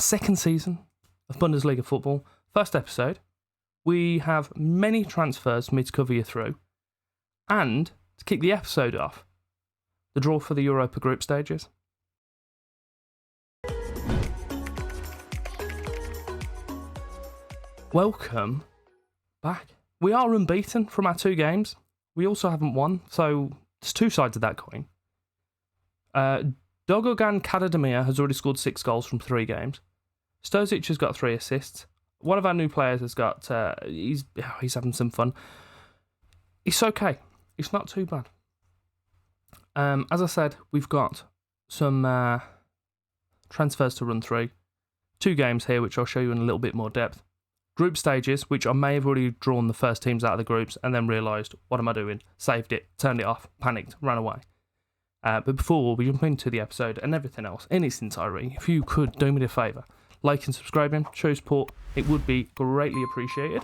second season of Bundesliga football. First episode. We have many transfers for me to cover you through. And to kick the episode off, the draw for the Europa group stages. Welcome back. We are unbeaten from our 2 games. We also haven't won, so there's 2 sides of that coin. Dogogan Kadademir has already scored 6 goals from 3 games. Stozic has got 3 assists. One of our new players has got, he's having some fun. It's okay. It's not too bad. As I said, we've got some transfers to run through. 2 games here, which I'll show you in a little bit more depth. Group stages, which I may have already drawn the first teams out of the groups and then realised, what am I doing? Saved it, turned it off, panicked, ran away. But before we jump into the episode and everything else in its entirety, if you could do me a favour, like and subscribing, show support, it would be greatly appreciated.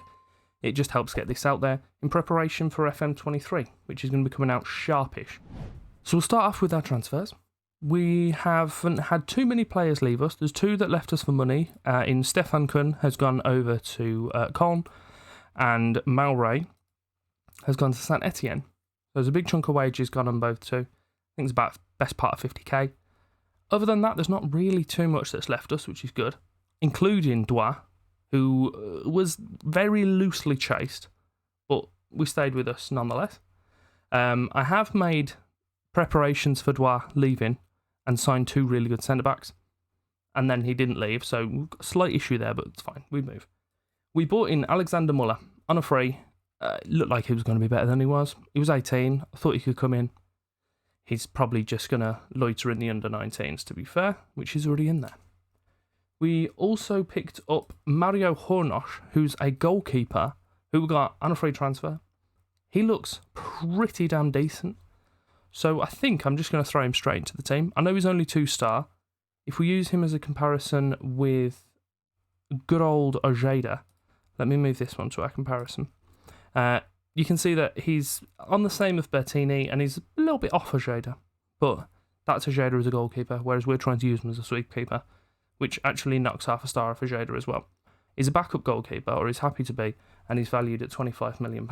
It just helps get this out there in preparation for FM23, which is going to be coming out sharpish. So we'll start off with our transfers. We haven't had too many players leave us. There's 2 that left us for money. In Stefan Kuhn has gone over to Cologne, and Malray has gone to Saint Etienne. So there's a big chunk of wages gone on both 2. I think it's about best part of 50k. Other than that, there's not really too much that's left us, which is good, including Dois, who was very loosely chased, but we stayed with us nonetheless. I have made preparations for Dois leaving and signed 2 really good centre-backs, and then he didn't leave, so we've got a slight issue there, but it's fine, we move. We bought in Alexander Muller on a free. Looked like he was going to be better than he was. He was 18, I thought he could come in. He's probably just going to loiter in the under-19s, to be fair, which is already in there. We also picked up Mario Hornosh, who's a goalkeeper who we got on a free transfer. He looks pretty damn decent. So I think I'm just going to throw him straight into the team. I know he's only 2-star. If we use him as a comparison with good old Ojeda, let me move this one to our comparison. You can see that he's on the same with Bertini, and he's a little bit off Ojeda. But that's Ojeda as a goalkeeper, whereas we're trying to use him as a sweepkeeper, which actually knocks half a star off Ojeda as well. He's a backup goalkeeper, or he's happy to be, and he's valued at £25 million.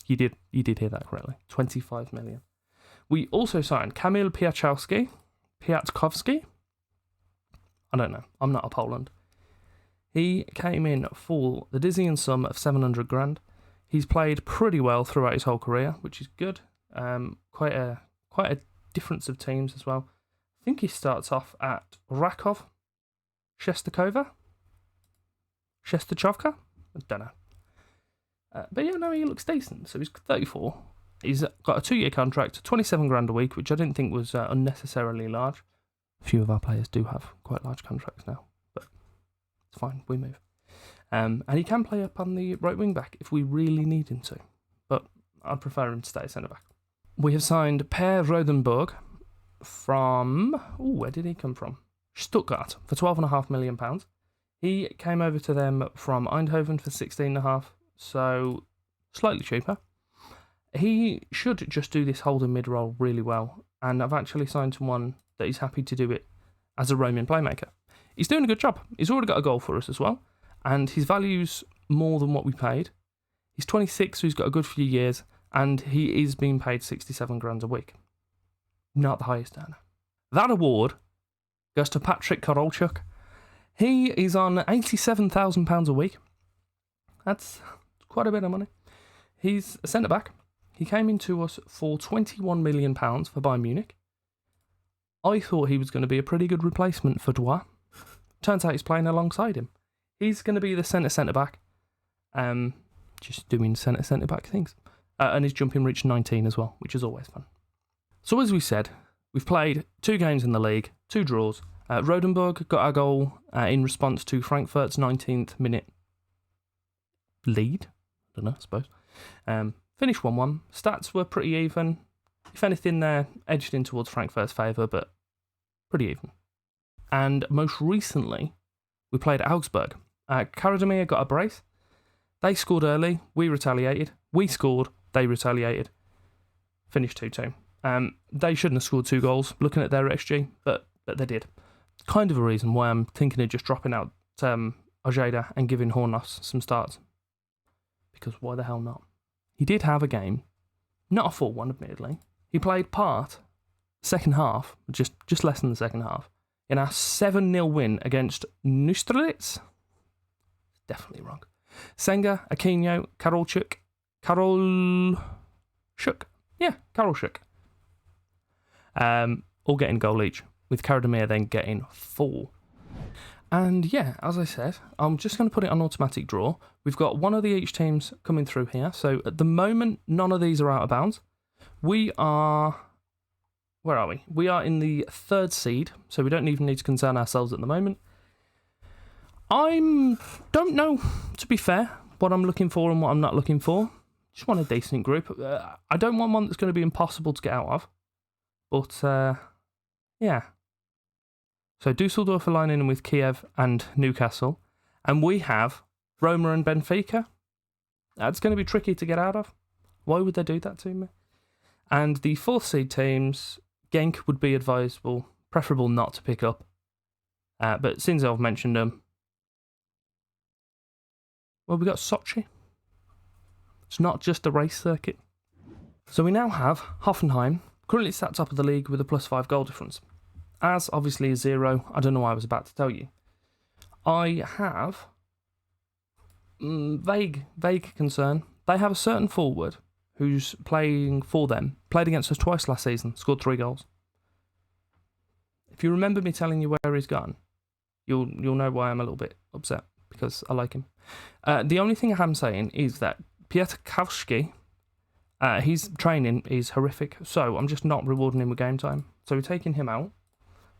You did hear that correctly. 25 million. We also signed Kamil Piatkowski. I don't know. I'm not a Poland. He came in for the dizzying sum of 700 grand. He's played pretty well throughout his whole career, which is good. Quite a difference of teams as well. I think he starts off at Rakov, Shesterchovka. I don't know. But yeah, no, he looks decent. So he's 34. He's got a 2-year contract, 27 grand a week, which I didn't think was unnecessarily large. A few of our players do have quite large contracts now, but it's fine, we move. And he can play up on the right wing back if we really need him to, but I'd prefer him to stay centre back. We have signed Per Rodenburg from, where did he come from? Stuttgart for £12.5 million. He came over to them from Eindhoven for 16.5, so slightly cheaper. He should just do this holding mid role really well, and I've actually signed someone that is happy to do it as a roaming playmaker. He's doing a good job. He's already got a goal for us as well, and his value's more than what we paid. He's 26, so he's got a good few years, and he is being paid 67 grand a week. Not the highest earner. That award goes to Patrick Korolchuk. He is on £87,000 a week. That's quite a bit of money. He's a centre-back. He came into us for £21 million for Bayern Munich. I thought he was going to be a pretty good replacement for Dois. Turns out he's playing alongside him. He's going to be the centre-back, just doing centre-back things. And his jumping reached 19 as well, which is always fun. So as we said, we've played 2 games in the league, 2 draws. Rodenburg got our goal in response to Frankfurt's 19th minute lead. I don't know, I suppose. Finished 1-1. Stats were pretty even. If anything, they're edged in towards Frankfurt's favour, but pretty even. And most recently, we played Augsburg. Karademir got a brace. They scored early. We retaliated. We scored. They retaliated. Finished 2-2. They shouldn't have scored 2 goals, looking at their XG, but they did. kind of a reason why I'm thinking of just dropping out Ojeda and giving Hornos some starts. Because why the hell not? He did have a game, not a full one, admittedly. He played part, second half, just less than the second half, in our 7-0 win against Neustrelitz. Definitely wrong. Senga, Aquino, Karolchuk. All getting goal each, with Karadimir then getting 4. And yeah, as I said, I'm just going to put it on automatic draw. We've got one of the each teams coming through here. So at the moment, none of these are out of bounds. We are... Where are we? We are in the 3rd seed, so we don't even need to concern ourselves at the moment. Don't know, to be fair, what I'm looking for and what I'm not looking for. Just want a decent group. I don't want one that's going to be impossible to get out of. But, yeah. So Dusseldorf are lining in with Kiev and Newcastle. And we have Roma and Benfica. That's going to be tricky to get out of. Why would they do that to me? And the 4th seed teams, Genk would be advisable, preferable not to pick up. But since I've mentioned them, well, we got Sochi. It's not just a race circuit. So we now have Hoffenheim, currently sat top of the league with a +5 goal difference. As obviously a 0, I don't know why I was about to tell you. I have vague concern. They have a certain forward who's playing for them, played against us twice last season, scored 3 goals. If you remember me telling you where he's gone, you'll know why I'm a little bit upset, because I like him. The only thing I'm saying is that pt.5, his training is horrific, so I'm just not rewarding him with game time. So we're taking him out.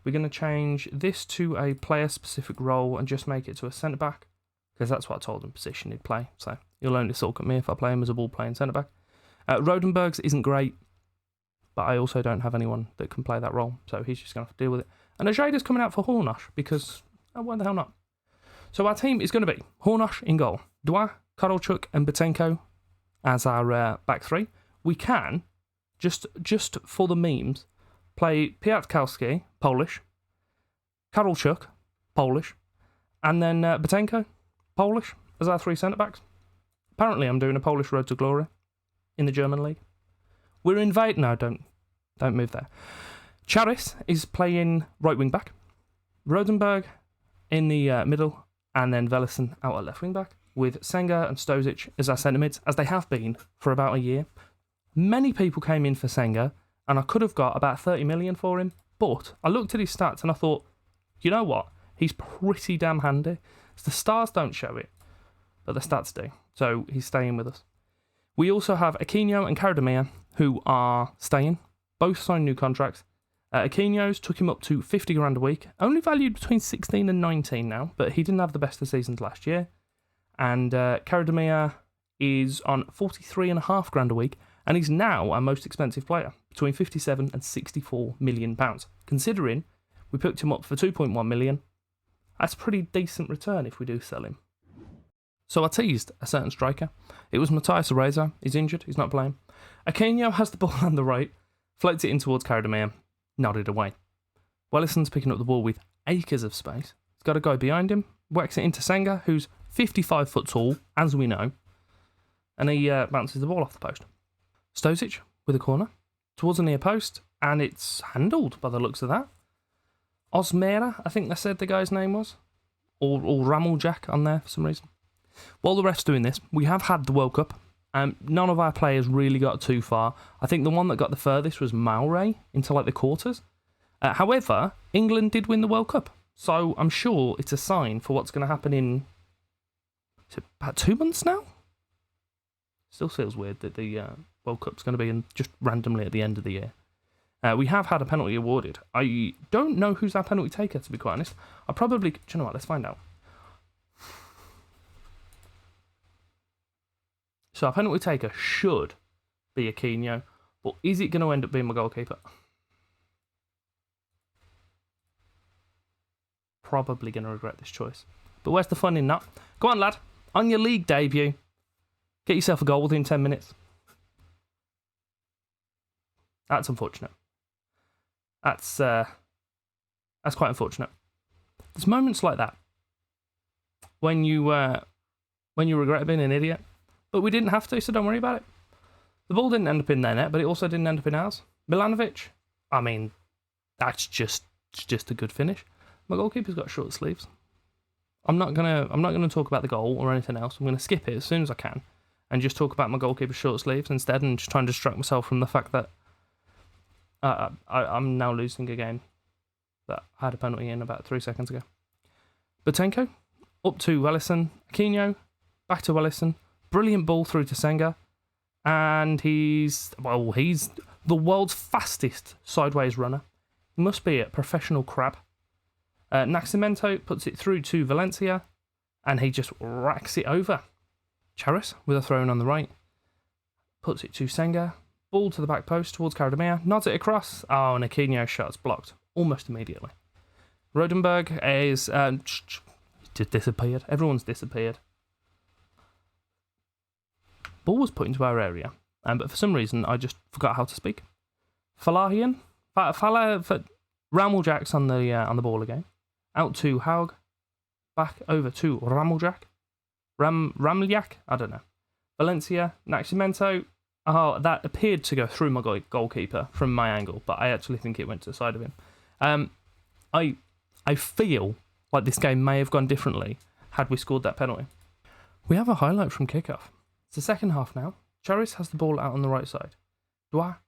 We're going to change this to a player-specific role and just make it to a centre-back, because that's what I told him position he'd play. So you'll only sulk at me if I play him as a ball-playing centre-back. Rodenberg's isn't great, but I also don't have anyone that can play that role, so he's just going to have to deal with it. And Ojeda's coming out for Hornosh, because why the hell not? So our team is going to be Hornosh in goal, Dwa, Karolchuk and Batenko as our back 3. We can, just for the memes, play Piatkowski, Polish, Karolchuk, Polish, and then Batenko, Polish, as our 3 centre-backs. Apparently I'm doing a Polish road to glory in the German league. We're invading... No, don't move there. Charis is playing right wing back, Rodenberg in the middle, and then Velesen out at left wing back, with Senga and Stozic as our centre mids, as they have been for about a year. Many people came in for Senga, and I could have got about 30 million for him, but I looked at his stats and I thought, you know what? He's pretty damn handy. The stars don't show it, but the stats do. So he's staying with us. We also have Aquino and Karadimir, who are staying. Both signed new contracts. Aquino's took him up to 50 grand a week, only valued between 16 and 19 now, but he didn't have the best of seasons last year. And Karadimir is on 43.5 grand a week, and he's now our most expensive player, between 57 and 64 million pounds. Considering we picked him up for 2.1 million, that's a pretty decent return if we do sell him. So I teased a certain striker. It was Matthias Areza. He's injured, he's not playing. Aquino has the ball on the right, floats it in towards Karadimir, nodded away. Wellison's picking up the ball with acres of space. He's got a guy behind him, whacks it into Senga, who's 55 foot tall, as we know, and he bounces the ball off the post. Stozic with a corner towards the near post, and it's handled by the looks of that. Osmera, I think they said the guy's name was, or Rameljack on there for some reason. While the ref's doing this, we have had the World Cup. None of our players really got too far. I think the one that got the furthest was Maure into like the quarters. However, England did win the World Cup, so I'm sure it's a sign for what's going to happen in about 2 months now. Still feels weird that the World Cup's going to be just randomly at the end of the year. We have had a penalty awarded. I don't know who's our penalty taker, to be quite honest. Do you know what? Let's find out. So our penalty taker should be Aquino, but is it going to end up being my goalkeeper? Probably going to regret this choice. But where's the fun in that? Go on, lad. On your league debut, get yourself a goal within 10 minutes. That's unfortunate. That's quite unfortunate. There's moments like that when you regret being an idiot, but we didn't have to, so don't worry about it. The ball didn't end up in their net, but it also didn't end up in ours. Milanovic, I mean, that's just a good finish. My goalkeeper's got short sleeves. I'm not gonna talk about the goal or anything else. I'm gonna skip it as soon as I can and just talk about my goalkeeper's short sleeves instead, and just try and distract myself from the fact that I'm now losing a game that I had a penalty in about 3 seconds ago. Butenko, up to Wellison. Aquino, back to Wellison. Brilliant ball through to Senga. And he's the world's fastest sideways runner. He must be a professional crab. Nascimento puts it through to Valencia, and he just racks it over. Charis, with a throw in on the right, puts it to Senga. Ball to the back post towards Karademir. Nods it across. Oh, and Aquino's shot's blocked almost immediately. Rodenberg is just disappeared. Everyone's disappeared. Ball was put into our area, but for some reason I just forgot how to speak. Falahian, Rammeljack's on the ball again. Out to Haug, back over to Rammeljak, Ramljak, I don't know. Valencia, Nascimento. Oh, that appeared to go through my goalkeeper from my angle, but I actually think it went to the side of him. I feel like this game may have gone differently had we scored that penalty. We have a highlight from kickoff. It's the second half now. Charis has the ball out on the right side. Dua,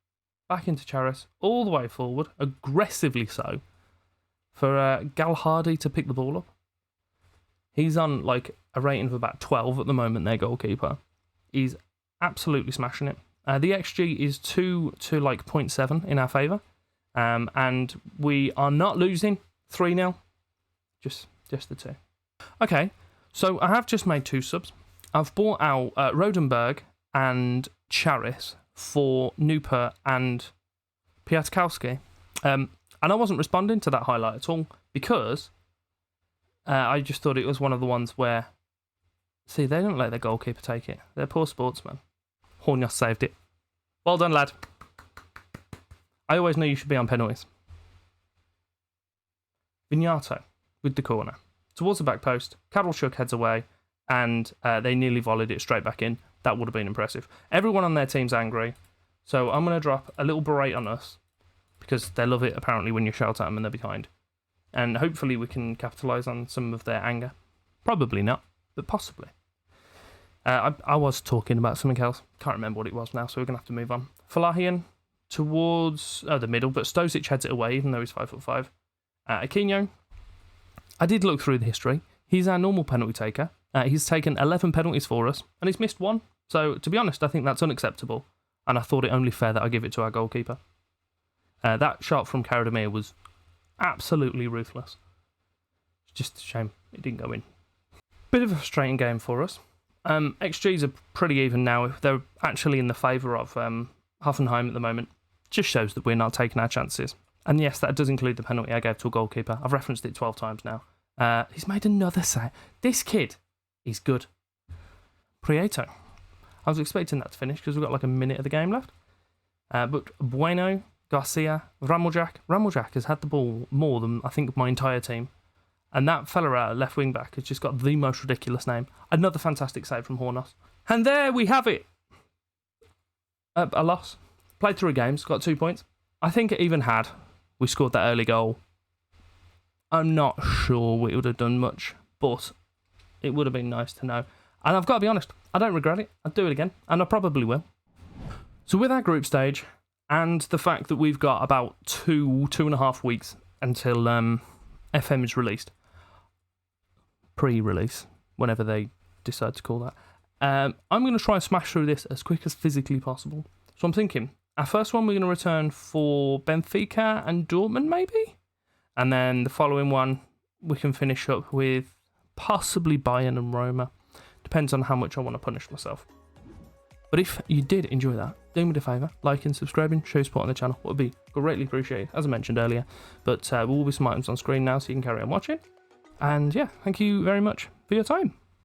back into Charis, all the way forward, aggressively so, for Galhardi to pick the ball up. He's on like a rating of about 12 at the moment, their goalkeeper. He's absolutely smashing it. The XG is 2 to like 0.7 in our favour. And we are not losing 3-0. Just the two. Okay, so I have just made 2 subs. I've bought out Rodenberg and Charis for Nuper and Piatkowski. And I wasn't responding to that highlight at all because I just thought it was one of the ones where, see, they don't let their goalkeeper take it. They're poor sportsmen. Hornios saved it. Well done, lad. I always knew you should be on penalties. Vignato with the corner. Towards the back post, Kadalchuk heads away, and they nearly volleyed it straight back in. That would have been impressive. Everyone on their team's angry, so I'm going to drop a little berate on us, because they love it, apparently, when you shout at them and they're behind. And hopefully we can capitalise on some of their anger. Probably not, but possibly. I was talking about something else. Can't remember what it was now, so we're going to have to move on. Falahian towards the middle, but Stosic heads it away, even though he's 5'5". Aquino, I did look through the history. He's our normal penalty taker. He's taken 11 penalties for us, and he's missed 1. So, to be honest, I think that's unacceptable, and I thought it only fair that I give it to our goalkeeper. That shot from Karademir was absolutely ruthless. It's just a shame it didn't go in. Bit of a frustrating game for us. XGs are pretty even now. They're actually in the favour of Hoffenheim at the moment. Just shows that we're not taking our chances. And yes, that does include the penalty I gave to a goalkeeper. I've referenced it 12 times now. He's made another save. This kid, he's good. Prieto. I was expecting that to finish because we've got like a minute of the game left. But Bueno, Garcia, Rammeljak. Rammeljak has had the ball more than I think my entire team. And that fella out left wing back has just got the most ridiculous name. Another fantastic save from Hornos. And there we have it. A loss. Played 3 games, got 2 points. I think even had we scored that early goal, I'm not sure we would have done much, but it would have been nice to know. And I've got to be honest, I don't regret it. I'd do it again, and I probably will. So with our group stage, and the fact that we've got about 2.5 weeks until FM is released, pre-release, whenever they decide to call that, I'm going to try and smash through this as quick as physically possible. So I'm thinking, our first one we're going to return for Benfica and Dortmund, maybe? And then the following one, we can finish up with possibly Bayern and Roma. Depends on how much I want to punish myself. But if you did enjoy that, do me a favour, liking, subscribing, show support on the channel. It would be greatly appreciated, as I mentioned earlier. But there will be some items on screen now, so you can carry on watching. And yeah, thank you very much for your time.